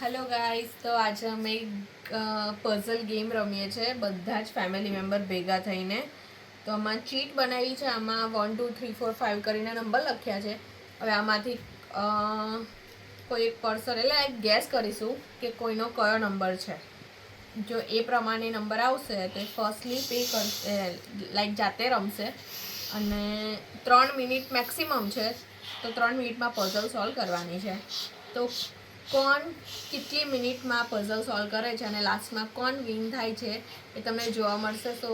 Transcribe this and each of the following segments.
Hello guys, તો આજે અમે પઝલ ગેમ રમીએ છીએ બધા જ ફેમિલી મેમ્બર ભેગા થઈને. તો આમાં ચીટ બનાવી છે. આમાં 1 2 3 4 5 કરીને નંબર લખ્યા છે. હવે આમાંથી કોઈ એક પર્સન એટલે ગેસ કરીશું કે કોઈનો કયો નંબર છે. જો એ પ્રમાણે નંબર આવશે તો ફર્સ્ટલી પે કરશે, લાઈક જાતે રમશે. અને 3 મિનિટ મેક્સિમમ છે, તો 3 મિનિટમાં પઝલ સોલ્વ કરવાની છે. તો કોણ કેટલી મિનિટમાં પઝલ સોલ્વ કરે છે અને લાસ્ટમાં કોણ વિન થાય છે એ તમને જોવા મળશે. તો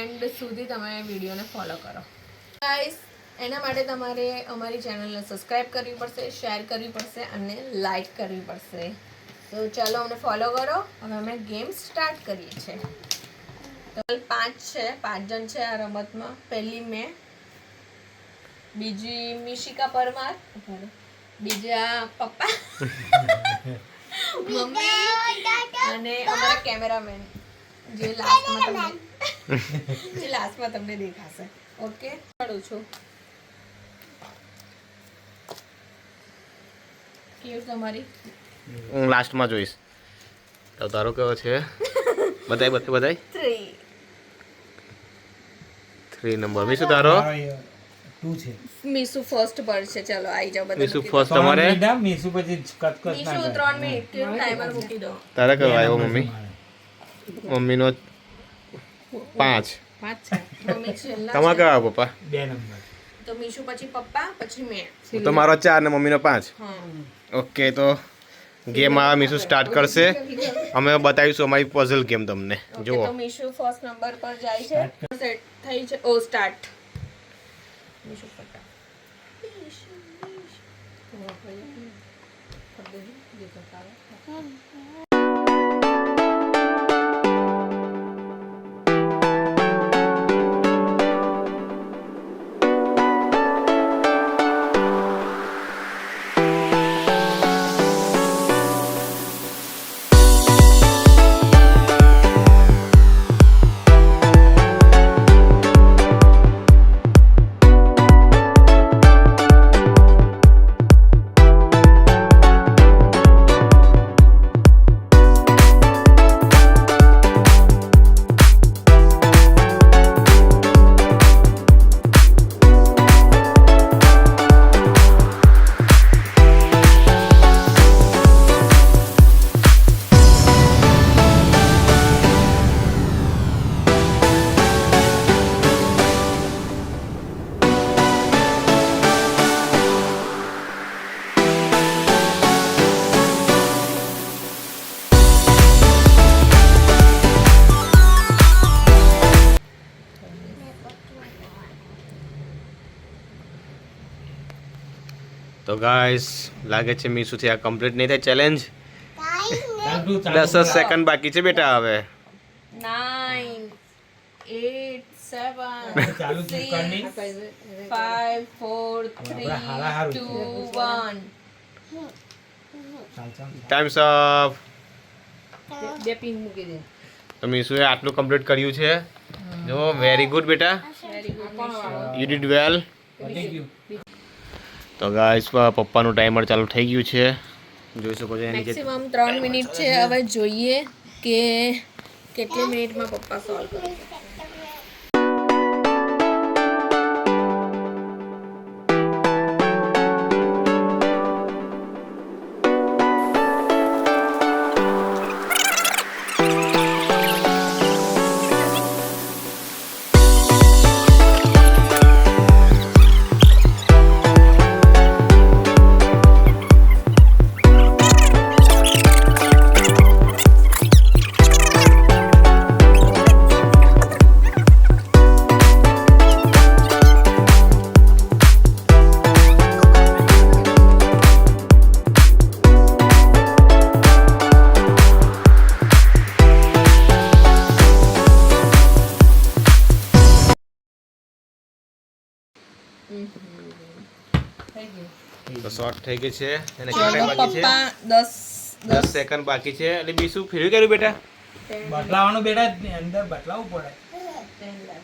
એન્ડ સુધી તમે વિડીયોને ફોલો કરો ગાઈસ. એના માટે તમારે અમારી ચેનલને સબસ્ક્રાઈબ કરવી પડશે, શેર કરવી પડશે અને લાઈક કરવી પડશે. તો ચાલો અમને ફોલો કરો. હવે અમે ગેમ સ્ટાર્ટ કરીએ છીએ. તો 5 છે, 5 જણ છે આ રમતમાં. પહેલી મેં, બીજી મિશિકા પરમાર, બીજા પપ્પા, મમ્મી અને અમારા કેમેરામેન જે લાસ્ટમાં તમને દેખાશે. ઓકે, પડું છું. કેવું તમારી? હું લાસ્ટમાં જોઈશ. તો તારો કયો છે? બધાય 3 નંબર. મીસુ તારો? 2 છે. મીસુ ફર્સ્ટ પર છે. ચલો આવી જાઓ બધા. મીસુ ફર્સ્ટ. તમારે મીસુ પછી કટ મીસુ 3 મિનિટ કેવું ટાઈમર મૂકી દો. તારે કયો આવ્યો? મમ્મીનો 5. છે મમ્મી છેલ્લા. તમારે કયો આવ્યો પપ્પા? 2 નંબર. તો મીશુ પછી પપ્પા પછી મેં. તો મારો 4 ને મમ્મીનો 5. હા, ઓકે, તો ગેમ આ મીસુ સ્ટાર્ટ કરશે. અમે બતાવીશું અમારી પઝલ ગેમ તમને. ઓકે. જુઓ. તો મીશુ ફર્સ્ટ નંબર પર જાય છે. સેટ થઈ છે. ઓ સ્ટાર્ટ. મીશુ પટા. તો ગાઈસ, લાગે છે મીસુથી આ કમ્પ્લીટ નહીં થાય ચેલેન્જ. 10 સેકન્ડ બાકી છે બેટા. હવે 9 8 7 ચાલુ 6 કરની. 5 4 3 2 1. Times up. બે પિન મૂકી દે. તો મીસુએ આટલું કમ્પ્લીટ કર્યું છે. જો, વેરી ગુડ બેટા, વેરી ગુડ. યુ ડીડ વેલ. તો ગાઈસ, પપ્પાનું ટાઈમર ચાલુ થઈ ગયું છે. જોઈ શકો છો. એની મેક્સિમમ 3 મિનિટ છે. હવે જોઈએ કે કેટલી મિનિટમાં પપ્પા સોલ્વ કરે છે. તો શોર્ટ થઈ ગઈ છે. એને કેટલા ટાઈમ બાકી છે? પપ્પા 10 સેકન્ડ બાકી છે. એટલે બીસું ફેરવી કર્યું બેટા. બદલાવાનું બેટા, અંદર બદલાવવું પડે.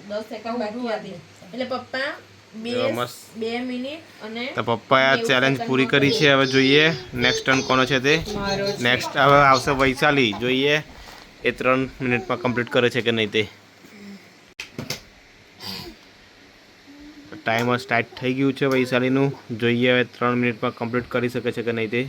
10 સેકન્ડ બાકી હતી. એટલે પપ્પા 2 મિનિટ અને તો પપ્પાએ આ 90 ચેલેન્જ સેકન્ડમાં પૂરી કરી છે. હવે જોઈએ નેક્સ્ટ ટર્ન કોનો છે તે. મારો છે. નેક્સ્ટ હવે આવશે વૈશાલી. જોઈએ એ 3 મિનિટમાં કમ્પ્લીટ કરે છે કે નહીં તે. ટાઈમર સ્ટાર્ટ થઈ ગયું છે વૈશાલીનું. જોઈએ હવે 3 મિનિટમાં કમ્પ્લીટ કરી શકે છે કે નહીં તે.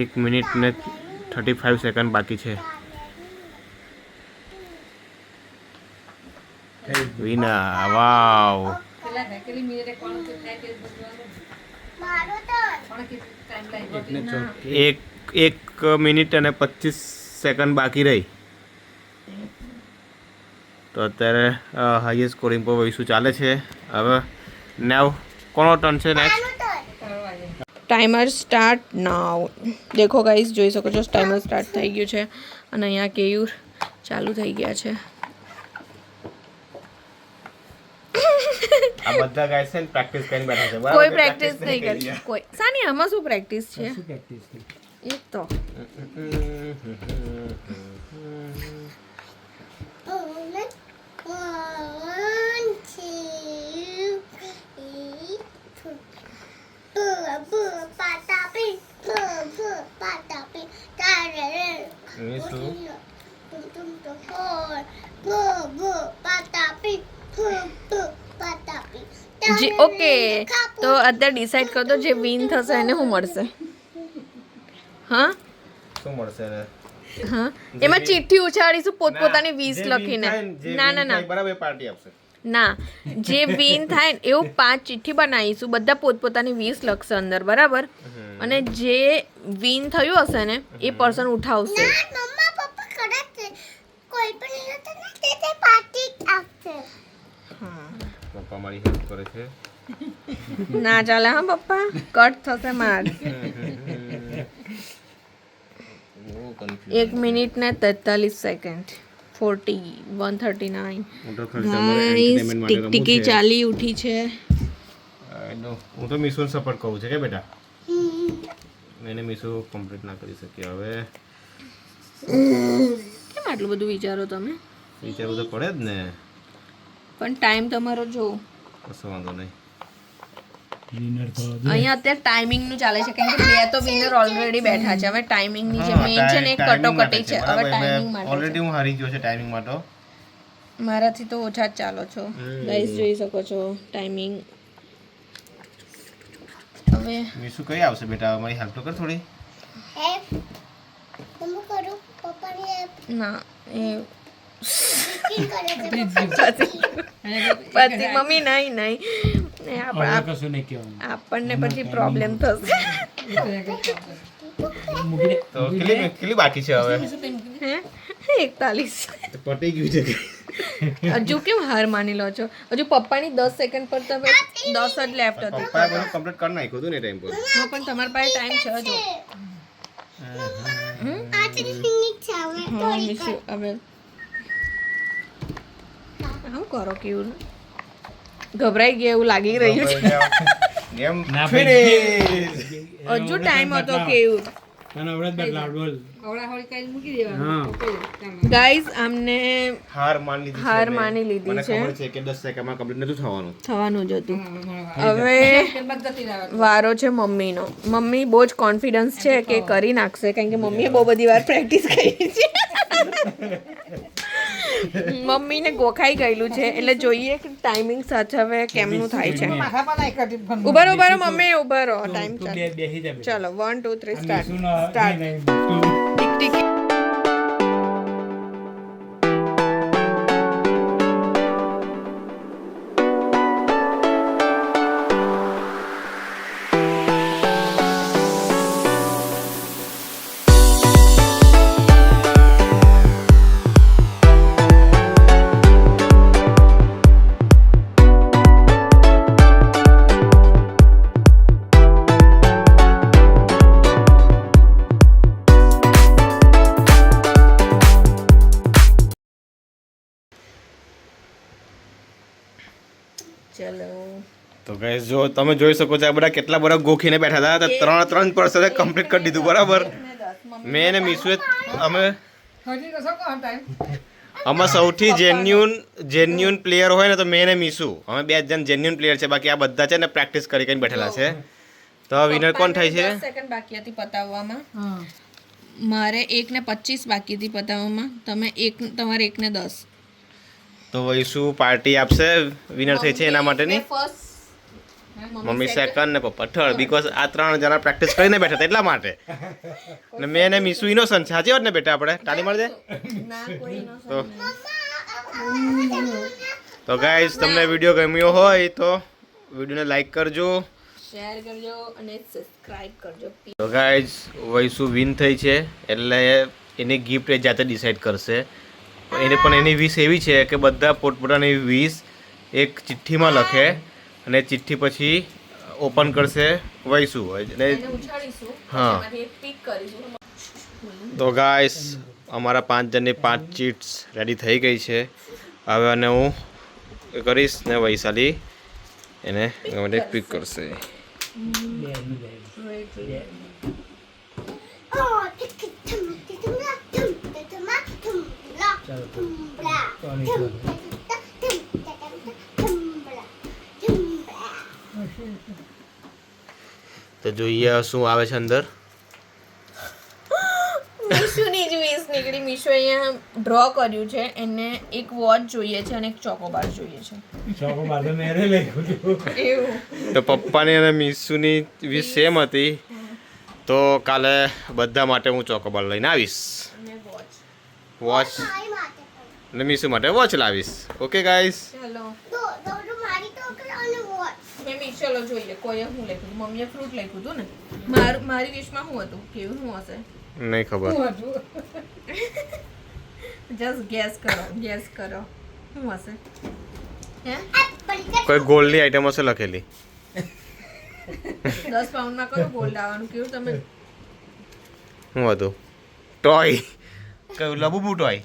એક મિનિટ ને 35 સેકન્ડ બાકી છે. વિના વાવ. કેટલી મિનિટે કોણ કેટલા કેસ બદલવાનો? એક મિનિટ અને 25 સેકન્ડ બાકી રહી. તો અત્યારે હાઈએસ્ટ સ્કોરિંગ પર વૈસુ ચાલે છે. હવે નાવ કોનો ટર્ન છે નેક્સ્ટ? Timer start now. દેખો ગાઈસ, જોઈ શકો છો ટાઈમર સ્ટાર્ટ થઈ ગયું છે અને અહીંયા કેયુર ચાલુ થઈ ગયા છે. આ બધા ગાઈસ છે પ્રેક્ટિસ કરીને બેઠા છે. બરાબર? કોઈ પ્રેક્ટિસ નહીં કરી. કોઈ સાની આમાં શું પ્રેક્ટિસ છે? શું પ્રેક્ટિસ થઈ? એ તો જી ઓકે. તો અત્યારે ડિસાઈડ કર દો જે વિન થશે એને શું મળશે? હા શું મળશે ને? હા, એમાં ચિઠ્ઠી ઉછાળીશું પોતપોતાની 20 લખીને. ના ના ના બરાબર પાર્ટી આપશે. ના, જે વિન થાય ને એવું 5 ચિઠ્ઠી બનાવીશું, બધા પોતપોતાની 20 લખશે અંદર, બરાબર? અને જે વિન થયું હશે ને એ પર્સન ઉઠાવશે. પપ્પા મારી હેલ્પ કરે છે. ના ચાલે હા પપ્પા, કટ થશે માર. 1 મિનિટ ને 43 સેકન્ડ 139. ગાઈસ ટિકટિકી ચાલી ઉઠી છે. હું તો મિસુને સપોર્ટ કરું છે કે બેટા. એને મિસુ કમ્પ્લીટ ના કરી શક્યા. હવે કેમ આટલું બધું વિચારો તમે? વિચારવું તો પડે જ ને. પણ ટાઈમ તમારો જો કશો વાંધો નહીં. વિનર તો અહીંયા અત્યારે ટાઈમિંગ નું ચાલે છે, કારણ કે 2 તો વિનર ઓલરેડી બેઠા છે. હવે ટાઈમિંગ ની જે મેઇન છે ને એ કટોકટી છે. હવે ટાઈમિંગ માટે ઓલરેડી હું હારી ગયો છે ટાઈમિંગ માટે. મારાથી તો ઓછા જ ચાલો છો ગાઈસ, જોઈ શકો છો ટાઈમિંગ. હવે મિસુ કઈ આવશે બેટા? મારી હેલ્પ તો કર થોડી. ના એ પછી મમ્મી નહીં કશું નહીં કહેવાનું. આપણને પછી પ્રોબ્લેમ થશે. તો કેટલી બાકી છે હવે? હે 41. પટી ગયું છે. હજુ કેમ હાર માની લો છો? હજુ પપ્પાની 10 સેકન્ડ પર તમે 10 જ લેફ્ટ હતો. પપ્પાએ બધું કમ્પ્લીટ કરી નાખ્યું હતું ને ટાઈમ પર. હા, પણ તમારી પાસે ટાઈમ છે હજુ. હા મિસ હવે આમ કરો કેવું ગભરાઈ ગયા એવું લાગી રહ્યું છે. ગેમ ના ફિનિશ. હજુ ટાઈમ હતો કેવું. અને હમણાં જ બદલાવ બોલ. હા ગાઈઝ આમને હાર માની લીધી છે. હાર મેં. માની લીધી મને છે. ખબર છે કે 10 સેકન્ડમાં કમ્પ્લીટ નતું થવાનું. થવાનું જ હતું. હવે વારો છે મમ્મીનો. મમ્મી બહુ જ કોન્ફિડન્સ છે કે કરી નાખશે, કારણ કે મમ્મીએ બહુ બધી વાર પ્રેક્ટિસ કરી છે. મમ્મીને ગોખાઈ ગયેલું છે, એટલે જોઈએ કે ટાઈમિંગ સાથે હવે કેમનું થાય છે. ઉભા રહો મમ્મી, ઉભા રહો. ટાઈમ તું બેસી જા બેટા. ચાલો 1 2 3 આ સ્ટાર્ટ. મિસુનો સ્ટાર્ટ. નહીં, તું ટિક ટિક. ચલો તો ગાઈસ જો તમે જોઈ શકો છો આ બધા કેટલા બધા ગોખીને બેઠા હતા તો ત્રણ પર્સને કમ્પ્લીટ કરી દીધું બરાબર. મેં અને મીસુએ અમે હજી કશો કહો ટાઈમ આમાં સૌથી જેન્યુન પ્લેયર હોય ને તો મેં અને મીસુ અમે 2 જણ જેન્યુન પ્લેયર છે. બાકી આ બધા છે ને પ્રેક્ટિસ કરી કરીને બેઠેલા છે. તો વિનર કોણ થાય છે? 10 સેકન્ડ બાકી હતી પતાવવામાં. હા મારે 1 ને 25 બાકી હતી પતાવવામાં. તમારે 1 ને 10. તો વૈસુ પાર્ટી આપશે વિનર થઈ છે એના માટેની. ફર્સ્ટ મમ્મી સેકન્ડ ને પપ્પા થર્ડ બીકોઝ આ 3 જણા પ્રેક્ટિસ કરીને બેઠા હતા એટલા માટે. ને મેં અને મીસુ ઇનોસન્ટ છે. સાચી વાત ને બેટા? આપણે તાળી મારજે. ના કોઈ નો તો ગાઈઝ તમને વિડીયો ગમ્યો હોય તો વિડીયોને લાઈક કરજો. શેર કરજો અને સબસ્ક્રાઇબ કરજો. તો ગાઈઝ વૈસુ વિન થઈ છે એટલે એની ગિફ્ટ એ જાતે ડિસાઈડ કરશે. એને પણ એની વિશ એવી છે કે બધા પોતપોતાની વિશ એક ચિઠ્ઠીમાં લખે અને ચિઠ્ઠી પછી ઓપન કરશે વૈસુ અને એને ઉછાળીશું. હા. એમાંથી એક પિક કરીશું. તો ગાઈસ અમારા 5 જણની 5 ચીટ્સ રેડી થઈ ગઈ છે. હવે અને હું એ કરીશ ને વૈશાલી એને ગમે પિક કરશે. તો જોઈએ શું આવે છે અંદર. મીશુની જ વિશ નીકળી. મીશુ અહીંયા ડ્રો કર્યું છે. એને એક વોચ જોઈએ છે અને એક ચોકોબાર જોઈએ છે. એવું તો પપ્પાની અને મીસુની વિશ સેમ હતી તો કાલે બધા માટે હું ચોકોબાર લઈને આવીશ. અને વોચ. વોચ અને મીસુ માટે વોચ લાવીશ. Okay guys. ચલો મેં મીશો જોઈએ. કોઈએ હું લખ્યું? મમ્મીએ ફ્રૂટ લખ્યું હતું ને. મારી વિશમાં શું હતું? કેવું શું હશે? નહીં ખબર. જસ્ટ ગેસ કરો. શું હશે? હે કોઈ ગોલ્ડની આઈટમ હશે લખેલી. 10 પાઉન્ડમાં કરો ગોલ્ડ આવવાનું. કેવું તમે શું હતું? ટોય. કયું? લબુબુ ટોય.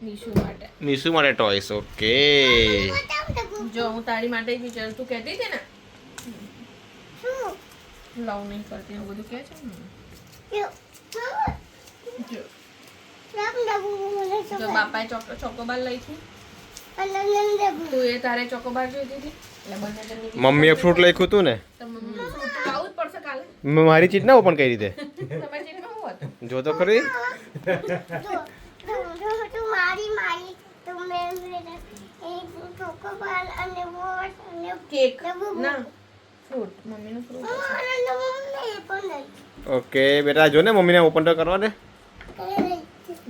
મીશુ માટે. મીસુ માટે ટોયસ. ઓકે. જો હું તારી માટે જ વિચારું. તું કહેતી હતી ને લવ નહીં કરતી એવું બધું કહે છે ને. જો બાપાએ ચોકોબાર લઈ છે. તું એ તારે ચોકોબાર જોઈતી હતી એટલે બંને જણની મમ્મીએ ફ્રૂટ લખ્યું હતું ને. તો મમ્મી ફ્રૂટ લાવવું જ પડશે કાલે. મારી ચીટ ના ઓપન કરી રીતે તમારી ચીટમાં શું હતું? જો તો ખરી. કેક ના ફ્રૂટ. મમ્મીનું ફ્રૂટ. ઓકે બેટા જો ને મમ્મીને ઓપન તો કરવા દે.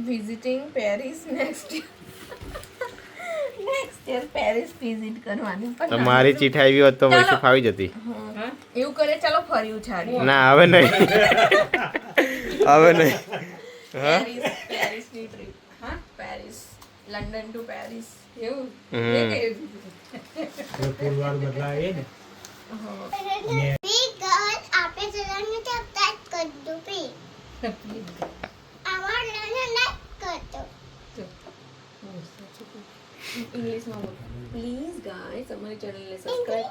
Visiting Paris next year Paris visit કરવાનું. પણ તમારી ચીઠ આવી હોત તો વૈસુ ફાવી જતી. હા. એવું કરે. ચાલો ફરી ઉછાળી. ના હવે નહીં. હવે નહીં. હા પેરિસની ટ્રીપ. હા પેરિસ. London to Paris. એવું હમ. એ કયું? ઇંગ્લિશમાં બોલો પ્લીઝ ગાઈસ અમારી ચેનલને સબસ્ક્રાઇબ